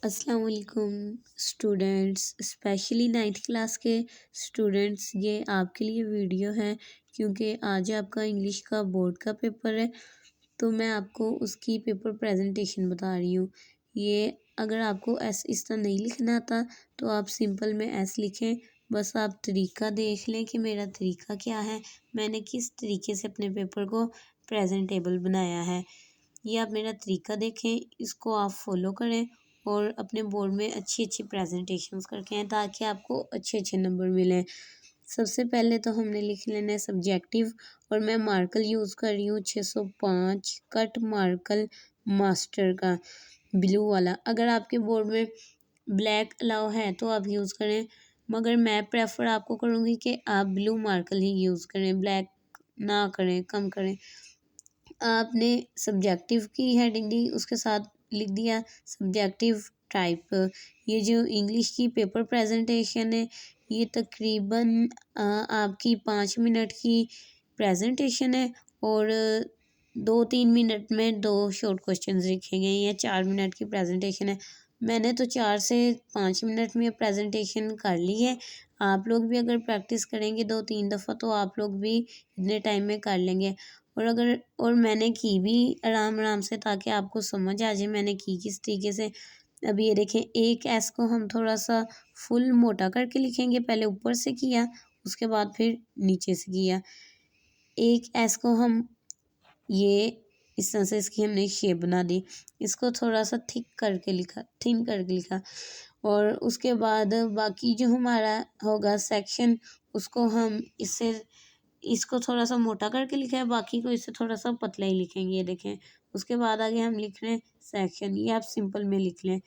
अस्सलाम वालेकुम students, specially ninth class के स्टूडेंट्स। ये आपके लिए वीडियो है क्योंकि आज आपका इंग्लिश का बोर्ड का पेपर है। तो मैं आपको उसकी पेपर प्रेजेंटेशन बता रही हूँ। ये अगर आपको एस इस तरह नहीं लिखना आता तो आप सिंपल में एस लिखें। बस आप तरीका देख लें कि मेरा तरीका क्या है, मैंने किस तरीके से अपने पेपर को प्रेजेंटेबल बनाया है। ये आप मेरा तरीका देखें, इसको आप फॉलो करें और अपने बोर्ड में अच्छी अच्छी प्रेजेंटेशंस करके आएँ ताकि आपको अच्छे अच्छे नंबर मिलें। सबसे पहले तो हमने लिख लेना है सब्जेक्टिव, और मैं मार्कर यूज़ कर रही हूँ 605 कट मार्कर मास्टर का, ब्लू वाला। अगर आपके बोर्ड में ब्लैक अलाउ है तो आप यूज़ करें, मगर मैं प्रेफर आपको करूँगी कि आप ब्लू मार्कर ही यूज़ करें, ब्लैक ना करें, कम करें। आपने सब्जेक्टिव की हेडिंग दी, उसके साथ लिख दिया सब्जेक्टिव टाइप। ये जो इंग्लिश की पेपर प्रेजेंटेशन है, ये तकरीबन आपकी 5 मिनट की प्रेजेंटेशन है, और 2-3 मिनट में 2 शॉर्ट क्वेश्चंस लिखे गए हैं। 4 मिनट की प्रेजेंटेशन है। मैंने तो 4 से 5 मिनट में प्रेजेंटेशन कर ली है। आप लोग भी अगर प्रैक्टिस करेंगे 2-3 दफ़ा तो आप लोग भी इतने टाइम में कर लेंगे। और मैंने की भी आराम आराम से, ताकि आपको समझ आ जाए मैंने की किस तरीके से। अब ये देखें, एक एस को हम थोड़ा सा फुल मोटा करके लिखेंगे। पहले ऊपर से किया, उसके बाद फिर नीचे से किया। एक एस को हम ये इस तरह से इसकी हमने शेप बना दी। इसको थोड़ा सा थिक करके लिखा, थिन करके लिखा। और उसके बाद बाकी जो हमारा होगा सेक्शन, उसको हम इसको थोड़ा सा मोटा करके लिखा है, बाकी को इससे थोड़ा सा पतला ही लिखेंगे। ये देखें, उसके बाद आगे हम लिख रहे हैं सेक्शन। ये आप सिंपल में लिख लें।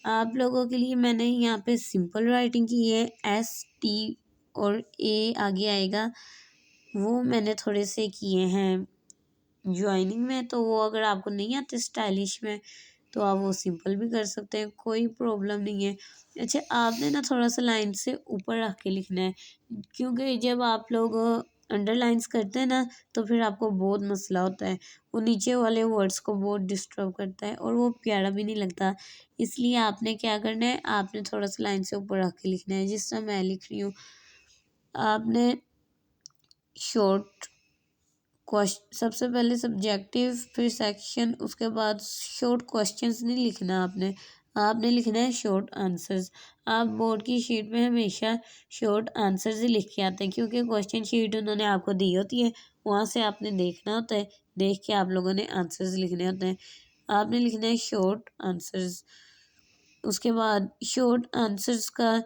आप लोगों के लिए मैंने यहाँ पे सिंपल राइटिंग की है, ST और A आगे आएगा, वो मैंने थोड़े से किए हैं ज्वाइनिंग में। तो वो अगर आपको नहीं आते स्टाइलिश में तो आप वो सिंपल भी कर सकते हैं, कोई प्रॉब्लम नहीं है। अच्छा, आपने ना थोड़ा सा लाइन से ऊपर रख के लिखना है, क्योंकि जब आप लोग अंडरलाइंस करते हैं ना तो फिर आपको बहुत मसला होता है। वो नीचे वाले वर्ड्स को बहुत डिस्टर्ब करता है और वो प्यारा भी नहीं लगता। इसलिए आपने क्या करना है, आपने थोड़ा सा लाइन से ऊपर रख के लिखना है, जिस तरह मैं लिख रही हूँ। आपने शॉर्ट सबसे पहले सब्जेक्टिव, फिर सेक्शन, उसके बाद शॉर्ट क्वेश्चंस नहीं लिखना आपने, आपने लिखना है शॉर्ट आंसर्स। आप बोर्ड की शीट में हमेशा शॉर्ट आंसर्स ही लिख के आते हैं, क्योंकि क्वेश्चन शीट उन्होंने आपको दी होती है, वहाँ से आपने देखना होता है, देख के आप लोगों ने आंसर्स लिखने होते हैं। आपने लिखना है शॉर्ट आंसर्स। उसके बाद शॉर्ट आंसर्स का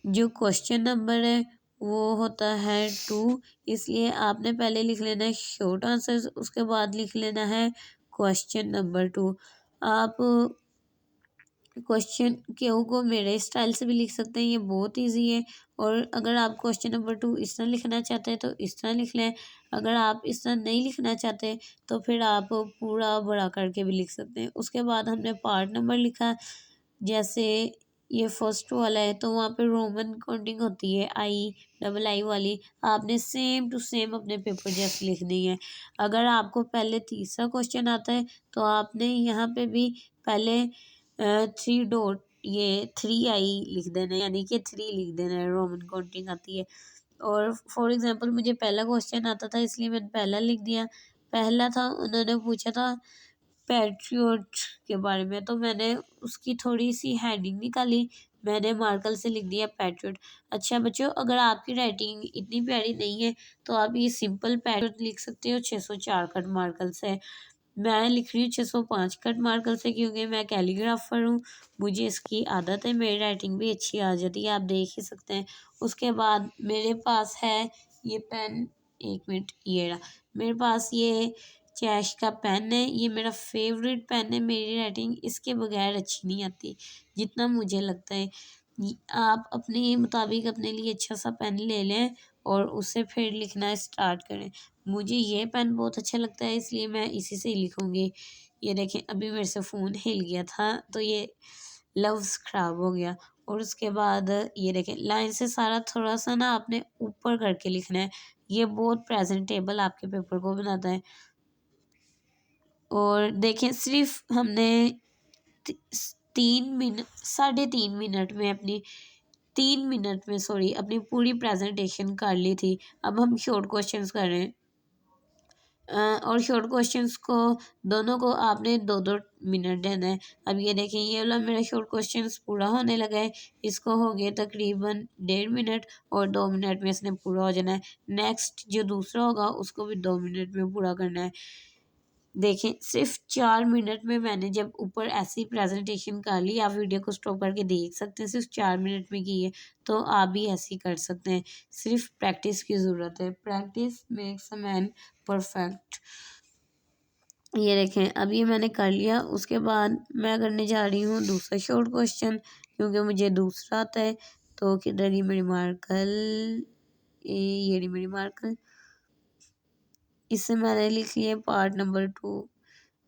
जो क्वेश्चन नंबर है वो होता है 2, इसलिए आपने पहले लिख लेना है शॉर्ट आंसर्स, उसके बाद लिख लेना है क्वेश्चन नंबर 2। आप क्वेश्चन क्यू को मेरे स्टाइल से भी लिख सकते हैं, ये बहुत इजी है। और अगर आप क्वेश्चन नंबर 2 इस तरह लिखना चाहते हैं तो इस तरह लिख लें। अगर आप इस तरह नहीं लिखना चाहते तो फिर आप पूरा बड़ा करके भी लिख सकते हैं। उसके बाद हमने पार्ट नंबर लिखा, जैसे ये फर्स्ट वाला है तो वहाँ पे रोमन काउंटिंग होती है, II वाली, आपने सेम टू सेम अपने पेपर जैसे लिखनी है। अगर आपको पहले तीसरा क्वेश्चन आता है तो आपने यहाँ पे भी पहले 3 डॉट, ये 3I लिख देना है, यानी कि 3 लिख देना है, रोमन काउंटिंग आती है। और फॉर एग्जांपल मुझे पहला क्वेश्चन आता था इसलिए मैंने पहला लिख दिया। पहला था, उन्होंने पूछा था पैट्रियोट के बारे में, तो मैंने उसकी थोड़ी सी हेडिंग निकाली, मैंने मार्कर से लिख दिया पैट्रियोट। अच्छा बच्चों, अगर आपकी राइटिंग इतनी प्यारी नहीं है तो आप ये सिंपल पैट्रियोट लिख सकते हो 604 कट मार्कर से। मैं लिख रही हूँ 605 कट मार्कर से, क्योंकि मैं कैलीग्राफर हूँ, मुझे इसकी आदत है, मेरी राइटिंग भी अच्छी आ जाती है, आप देख ही सकते हैं। उसके बाद मेरे पास है ये पेन, एक मिनट, ये रहा मेरे पास, ये कैश का पेन है, ये मेरा फेवरेट पेन है। मेरी राइटिंग इसके बगैर अच्छी नहीं आती जितना मुझे लगता है। आप अपने मुताबिक अपने लिए अच्छा सा पेन ले लें और उससे फिर लिखना स्टार्ट करें। मुझे ये पेन बहुत अच्छा लगता है इसलिए मैं इसी से ही लिखूँगी। ये देखें, अभी मेरे से फ़ोन हिल गया था तो ये लफ्ज़ ख़राब हो गया। और उसके बाद ये देखें, लाइन से सारा थोड़ा सा ना आपने ऊपर करके लिखना है, ये बहुत प्रेजेंटेबल आपके पेपर को बनाता है। और देखें, सिर्फ हमने 3.5 मिनट में अपनी 3 मिनट में सॉरी अपनी पूरी प्रेजेंटेशन कर ली थी। अब हम शॉर्ट क्वेश्चंस कर रहे हैं। और शॉर्ट क्वेश्चंस को दोनों को आपने 2-2 मिनट देना है। अब ये देखें, ये वाला मेरा शॉर्ट क्वेश्चंस पूरा होने लगा है। इसको हो गया तकरीबन 1.5 मिनट और 2 मिनट में इसने पूरा हो जाना है। नेक्स्ट जो दूसरा होगा उसको भी 2 मिनट में पूरा करना है। देखें, सिर्फ 4 मिनट में मैंने जब ऊपर ऐसी प्रेजेंटेशन कर ली, आप वीडियो को स्टॉप करके देख सकते हैं, सिर्फ 4 मिनट में की है। तो आप भी ऐसी कर सकते हैं। सिर्फ प्रैक्टिस की ज़रूरत है। Practice makes a man perfect. ये देखें, अब ये मैंने कर लिया। उसके बाद मैं करने जा रही हूँ दूसरा शॉर्ट क्वेश्चन, क्योंकि मुझे दूसरा आता है। तो किधर ही मेरी मार्कर, ये रही मेरी मार्कर। इससे मैंने लिख लिया पार्ट नंबर 2।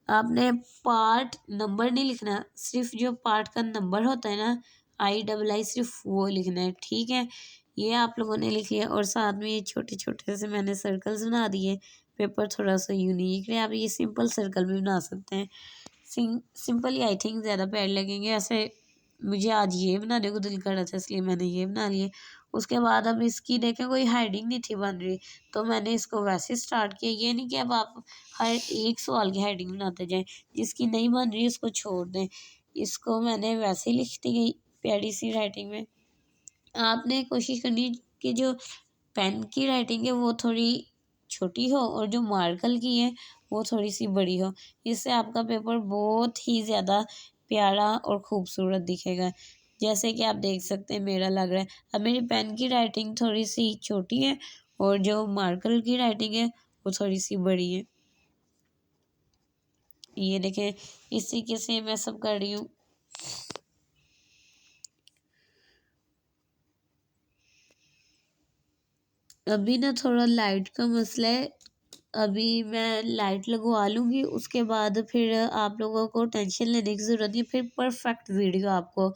आपने पार्ट नंबर नहीं लिखना, सिर्फ जो पार्ट का नंबर होता है ना, II सिर्फ वो लिखना है, ठीक है। ये आप लोगों ने लिख लिया। और साथ में ये छोटे छोटे से मैंने सर्कल्स बना दिए। पेपर थोड़ा सा यूनिक है, आप ये सिंपल सर्कल भी बना सकते हैं। सिंपल ही आई थिंक ज़्यादा पैड लगेंगे। ऐसे मुझे आज ये बनाने को दिल कर रहा था, इसलिए मैंने ये बना लिए। उसके बाद अब इसकी देखें, कोई हेडिंग नहीं थी बन रही, तो मैंने इसको वैसे स्टार्ट किया। ये नहीं कि अब आप हर एक सवाल की हेडिंग बनाते जाएं, जिसकी नहीं बन रही उसको छोड़ दें। इसको मैंने वैसे ही लिखती गई प्यारी सी राइटिंग में। आपने कोशिश करनी कि जो पेन की राइटिंग है वो थोड़ी छोटी हो और जो मार्कर की है वो थोड़ी सी बड़ी हो। इससे आपका पेपर बहुत ही ज़्यादा प्यारा और खूबसूरत दिखेगा। जैसे कि आप देख सकते हैं मेरा लग रहा है। अब मेरी पेन की राइटिंग थोड़ी सी छोटी है और जो मार्कर की राइटिंग है वो थोड़ी सी बड़ी है। ये देखें, इस तरीके से मैं सब कर रही हूँ। अभी ना थोड़ा लाइट का मसला है, अभी मैं लाइट लगवा लूँगी। उसके बाद फिर आप लोगों को टेंशन लेने की ज़रूरत नहीं, फिर परफेक्ट वीडियो आपको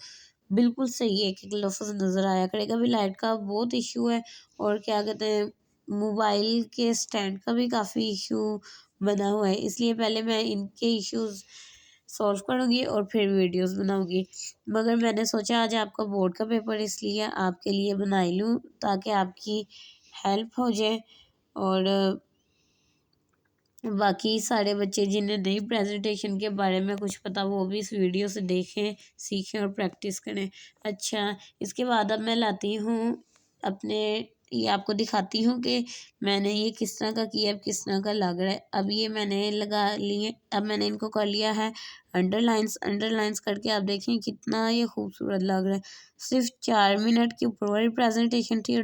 बिल्कुल सही एक एक लफ्ज़ नज़र आया करेगा। अभी लाइट का बहुत इशू है और क्या कहते हैं, मोबाइल के स्टैंड का भी काफ़ी इशू बना हुआ है। इसलिए पहले मैं इनके इश्यूज़ सॉल्व करूँगी और फिर वीडियोस बनाऊँगी। मगर मैंने सोचा आज आपका बोर्ड का पेपर, इसलिए आपके लिए बना ही लूँ ताकि आपकी हेल्प हो जाए। और बाकी सारे बच्चे जिन्हें नहीं प्रेजेंटेशन के बारे में कुछ पता, वो भी इस वीडियो से देखें, सीखें और प्रैक्टिस करें। अच्छा, इसके बाद अब मैं लाती हूँ अपने, ये आपको दिखाती हूँ कि मैंने ये किस तरह का किया, अब किस तरह का लग रहा है। अब ये मैंने लगा लिए, अब मैंने इनको कर लिया है अंडरलाइंस करके। आप देखें कितना ये खूबसूरत लग रहा है। सिर्फ 4 मिनट की ऊपर वाली प्रेजेंटेशन थी और